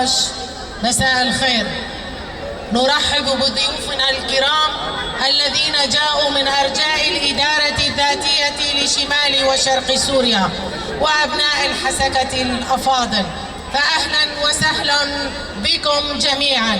التاج، مساء الخير. نرحب بضيوفنا الكرام الذين جاءوا من أرجاء الإدارة الذاتية لشمال وشرق سوريا وأبناء الحسكة الأفاضل، فأهلا وسهلا بكم جميعا.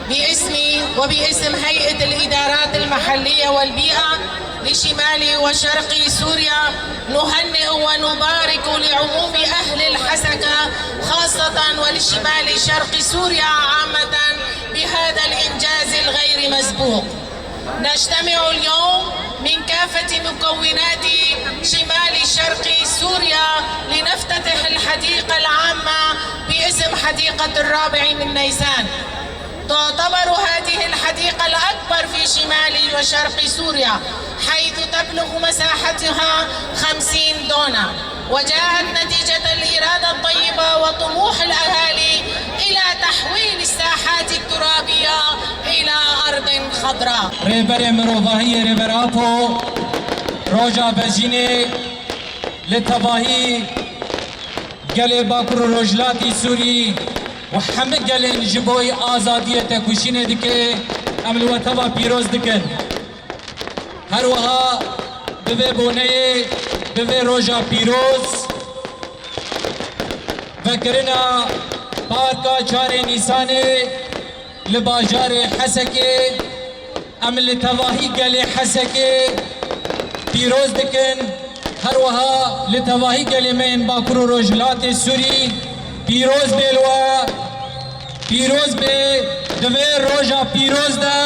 باسمي وباسم هيئة الإدارات المحلية والبيئة لشمال وشرق سوريا نهنئ ونبارك لعموم أهل الحسكة خاصة ولشمال شرق سوريا عامة بهذا الإنجاز الغير مسبوق. نجتمع اليوم من كافة مكونات شمال شرق سوريا لنفتتح الحديقة العامة باسم حديقة الرابع من نيسان. تعتبر هذه الحديقة الأكبر في شمال وشرق سوريا، حيث تبلغ مساحتها 50 دونم، وجاءت نتيجة الإرادة الطيبة وطموح الأهالي إلى تحويل الساحات الترابية إلى أرض خضراء. ريبر مروفاهي ريبر أبو روجا بجيني لتباهي قال باكر رجلاتي سوري وحمد قال جبوي آزادية تكوشين دكي عمل وتبا بيروز دكن هر وها بوي بوني بوي روجا بيروز فكرنا باركا چار نيساني لباجار حسكي عمل تباهي قال حسكي بيروز دكن هر وها لتباهي قال من باكر رجلات سوري پیروز بیلوا پیروز به دوی روژا پیروز دا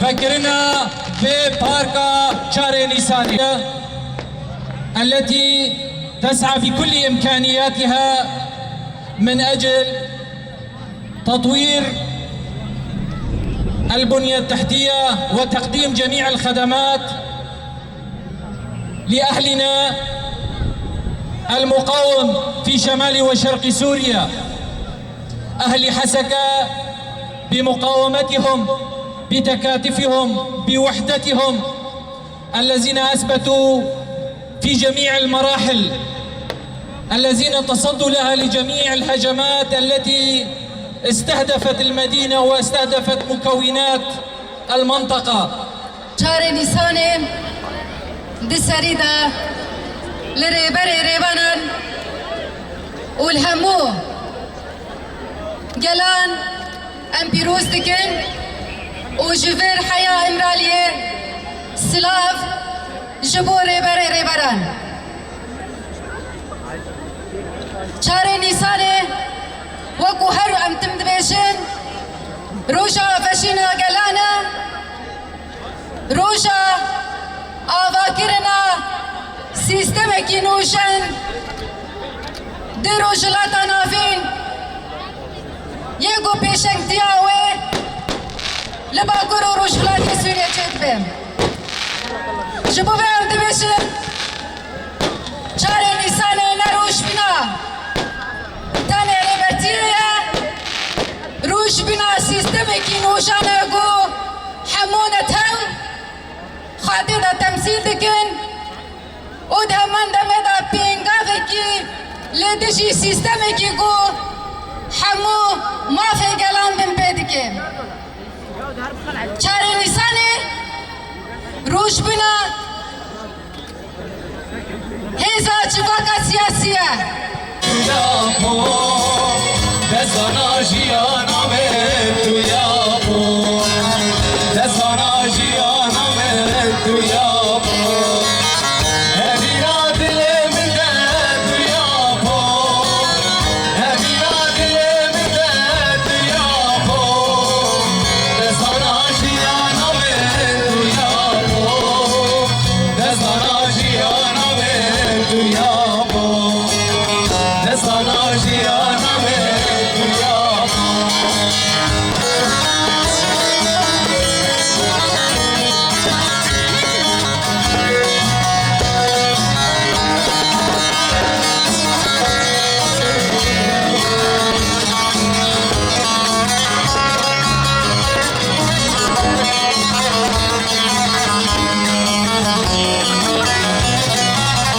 فکرنا به پاركا شهر نيسان التي تسعى في كل إمكانياتها من أجل تطوير البنية التحتية وتقديم جميع الخدمات لأهلنا المقاوم في شمال وشرق سوريا، أهل حسكة بمقاومتهم بتكاتفهم بوحدتهم الذين أثبتوا في جميع المراحل، الذين تصدوا لها لجميع الهجمات التي استهدفت المدينة واستهدفت مكونات المنطقة. شهر نيسان دسريدا لريبري ريبانان والهمو جلان ام بيروز دكن وجفير حياة امرالية سلاف جبو ريبري ريبران شهر نيسان وكو هرو ام تمدبيشن روشا فشينا جلانا روشا آواكرنا سيستمكي نوشن دي روشلاتا نافين يگو پیشنگ دیاوه لباکرو روشلاتي سوريا چتبم جبو بهم دبشن چاره نيسانه نروش بنا تاني ريبرتيه روش بنا سيستمكي نوشانه گو حمونة هم خاطر تمثيل دكن وده من دمدا بينغافكي لدشي سيستمكي گو حمو ما في كلام من بيدك شهر نيساني روش بنا هيزا شبكة سياسية يا بو دزانا جيانا ميتو يا بو دزانا جيانا ميتو يا بو